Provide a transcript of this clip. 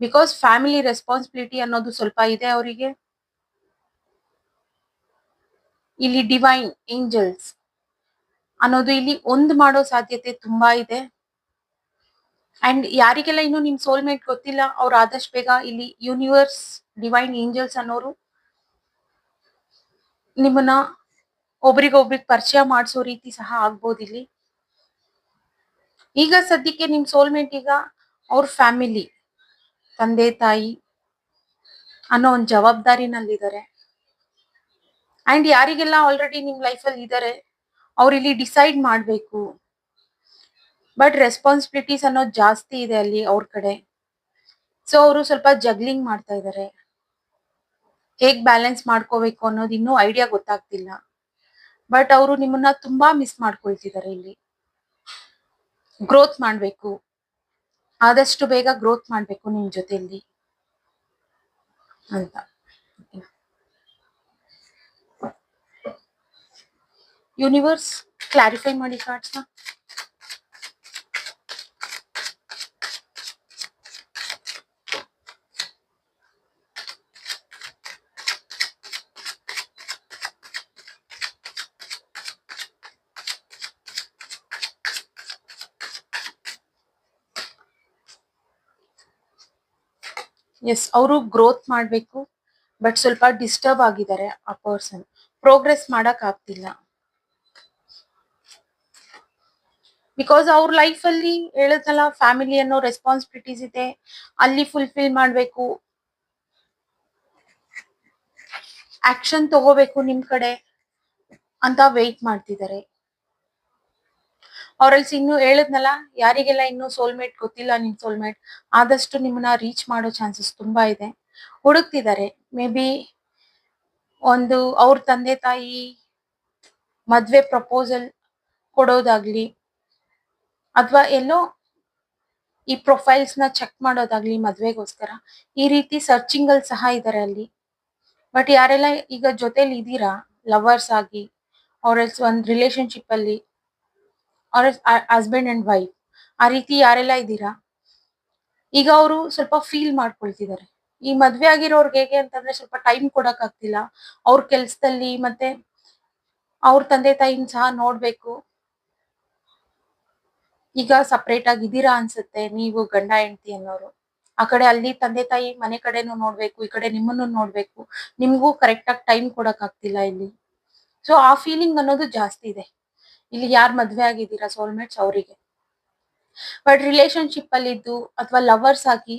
Because family responsibility ಅನ್ನೋದು ಸ್ವಲ್ಪ ಇದೆ ಅವರಿಗೆ. ಇಲ್ಲಿ ಡಿವೈನ್ ಏಂಜಲ್ಸ್ ಅನ್ನೋದು ಇಲ್ಲಿ ಒಂದು ಮಾಡೋ ಸಾಧ್ಯತೆ ತುಂಬಾ ಇದೆ. ಅಂಡ್ ಯಾರಿಗೆಲ್ಲ ಇನ್ನು ನಿಮ್ ಸೋಲ್ಮೇಟ್ ಗೊತ್ತಿಲ್ಲ, ಅವ್ರು ಆದಷ್ಟು ಬೇಗ ಇಲ್ಲಿ ಯೂನಿವರ್ಸ್ ಡಿವೈನ್ ಏಂಜಲ್ಸ್ ಅನ್ನೋರು ನಿಮ್ಮನ್ನ ಒಬ್ರಿಗೊಬ್ರಿಗೆ ಪರಿಚಯ ಮಾಡಿಸೋ ರೀತಿ ಸಹ ಆಗ್ಬೋದು ಇಲ್ಲಿ. ಈಗ ಸದ್ಯಕ್ಕೆ ನಿಮ್ ಸೋಲ್ಮೇಟ್ ಈಗ ಅವ್ರ ಫ್ಯಾಮಿಲಿ, ತಂದೆ ತಾಯಿ ಅನ್ನೋ ಒಂದು ಜವಾಬ್ದಾರಿನಲ್ಲಿದ್ದಾರೆ. ಅಂಡ್ ಯಾರಿಗೆಲ್ಲ ಆಲ್ರೆಡಿ ನಿಮ್ ಲೈಫ್ ಅಲ್ಲಿ ಇದ್ದಾರೆ, ಅವ್ರು ಇಲ್ಲಿ ಡಿಸೈಡ್ ಮಾಡ್ಬೇಕು. ಬಟ್ ರೆಸ್ಪಾನ್ಸಿಬಿಲಿಟೀಸ್ ಅನ್ನೋದು ಜಾಸ್ತಿ ಇದೆ ಅಲ್ಲಿ ಅವ್ರ ಕಡೆ. ಸೊ ಅವರು ಸ್ವಲ್ಪ ಜಗ್ಲಿಂಗ್ ಮಾಡ್ತಾ ಇದ್ದಾರೆ. ಹೇಗ್ ಬ್ಯಾಲೆನ್ಸ್ ಮಾಡ್ಕೋಬೇಕು ಅನ್ನೋದು ಇನ್ನೂ ಐಡಿಯಾ ಗೊತ್ತಾಗ್ತಿಲ್ಲ. ಬಟ್ ಅವರು ನಿಮ್ಮನ್ನ ತುಂಬಾ ಮಿಸ್ ಮಾಡ್ಕೊಳ್ತಿದ್ದಾರೆ. ಇಲ್ಲಿ ಗ್ರೋತ್ ಮಾಡ್ಬೇಕು, ಆದಷ್ಟು ಬೇಗ ಗ್ರೋತ್ ಮಾಡ್ಬೇಕು ನಿಮ್ ಜೊತೆಯಲ್ಲಿ ಅಂತ. ಯೂನಿವರ್ಸ್ ಕ್ಲಾರಿಫೈ ಮಾಡಿ ಕಾರ್ಡ್ಸ್ ನ. ಎಸ್, ಅವರು ಗ್ರೋತ್ ಮಾಡ್ಬೇಕು. ಬಟ್ ಸ್ವಲ್ಪ ಡಿಸ್ಟರ್ಬ್ ಆಗಿದ್ದಾರೆ ಆ ಪರ್ಸನ್. ಪ್ರೋಗ್ರೆಸ್ ಮಾಡಕ್ ಆಗ್ತಿಲ್ಲ. ಬಿಕಾಸ್ ಅವ್ರ ಲೈಫ್ ಅಲ್ಲಿ ಹೇಳದ್ನಲ್ಲ, ಫ್ಯಾಮಿಲಿ ಅನ್ನೋ ರೆಸ್ಪಾನ್ಸಿಬಿಲಿಟೀಸ್ ಇದೆ, ಅಲ್ಲಿ ಫುಲ್ಫಿಲ್ ಮಾಡ್ಬೇಕು, ಆಕ್ಷನ್ ತಗೋಬೇಕು ನಿಮ್ ಕಡೆ ಅಂತ ವೆಯ್ಟ್ ಮಾಡ್ತಿದ್ದಾರೆ. ಅವ್ರಲ್ಲಿ ಇನ್ನು ಹೇಳದ್ನಲ್ಲ, ಯಾರಿಗೆಲ್ಲ ಇನ್ನು ಸೋಲ್ಮೇಟ್ ಗೊತ್ತಿಲ್ಲ ನಿಮ್ ಸೋಲ್ಮೇಟ್, ಆದಷ್ಟು ನಿಮ್ಮನ್ನ ರೀಚ್ ಮಾಡೋ ಚಾನ್ಸಸ್ ತುಂಬಾ ಇದೆ. ಹುಡುಕ್ತಿದ್ದಾರೆ. ಮೇ ಬಿ ಒಂದು ಅವ್ರ ತಂದೆ ತಾಯಿ ಮದ್ವೆ ಪ್ರಪೋಸಲ್ ಕೊಡೋದಾಗ್ಲಿ, ಅಥವಾ ಎಲ್ಲೋ ಈ ಪ್ರೊಫೈಲ್ಸ್ ನ ಚೆಕ್ ಮಾಡೋದಾಗ್ಲಿ ಮದ್ವೆಗೋಸ್ಕರ, ಈ ರೀತಿ ಸರ್ಚಿಂಗ್ ಅಲ್ಲಿ ಸಹ ಇದ್ದಾರೆ ಅಲ್ಲಿ. ಬಟ್ ಯಾರೆಲ್ಲ ಈಗ ಜೊತೆಲಿ ಇದ್ದೀರಾ ಲವರ್ಸ್ ಆಗಿ, ಅವ್ರ ಒಂದ್ ರಿಲೇಶನ್ಶಿಪ್ ಅಲ್ಲಿ, ಅವ್ರ ಹಸ್ಬೆಂಡ್ ಅಂಡ್ ವೈಫ್, ಆ ರೀತಿ ಯಾರೆಲ್ಲ ಇದ್ದೀರಾ, ಈಗ ಅವರು ಸ್ವಲ್ಪ ಫೀಲ್ ಮಾಡ್ಕೊಳ್ತಿದ್ದಾರೆ. ಈ ಮದ್ವೆ ಆಗಿರೋರ್ಗೆ ಹೇಗೆ ಅಂತಂದ್ರೆ ಸ್ವಲ್ಪ ಟೈಮ್ ಕೊಡಕ್ ಆಗ್ತಿಲ್ಲ. ಅವ್ರ ಕೆಲ್ಸದಲ್ಲಿ, ಮತ್ತೆ ಅವ್ರ ತಂದೆ ತಾಯಿನ ಸಹ ನೋಡ್ಬೇಕು. ಈಗ ಸಪ್ರೇಟ್ ಆಗಿದ್ದೀರಾ ಅನ್ಸುತ್ತೆ ನೀವು ಗಂಡ ಹೆಂಡತಿ ಅನ್ನೋರು. ಆ ಕಡೆ ಅಲ್ಲಿ ತಂದೆ ತಾಯಿ ಮನೆ ಕಡೆನೂ ನೋಡ್ಬೇಕು, ಈ ಕಡೆ ನಿಮ್ಮನ್ನು ನೋಡ್ಬೇಕು. ನಿಮ್ಗೂ ಕರೆಕ್ಟ್ ಆಗಿ ಟೈಮ್ ಕೊಡಕ್ ಆಗ್ತಿಲ್ಲ ಇಲ್ಲಿ. ಸೊ ಆ ಫೀಲಿಂಗ್ ಅನ್ನೋದು ಜಾಸ್ತಿ ಇದೆ ಇಲ್ಲಿ. ಯಾರು ಮದ್ವೆ ಆಗಿದ್ದೀರಾ ಸೋಲ್ಮೇಟ್ಸ್ ಅವರಿಗೆ. ಬಟ್ ರಿಲೇಶನ್ಶಿಪ್ ಅಲ್ಲಿ ಇದ್ದು ಅಥವಾ ಲವರ್ಸ್ ಆಗಿ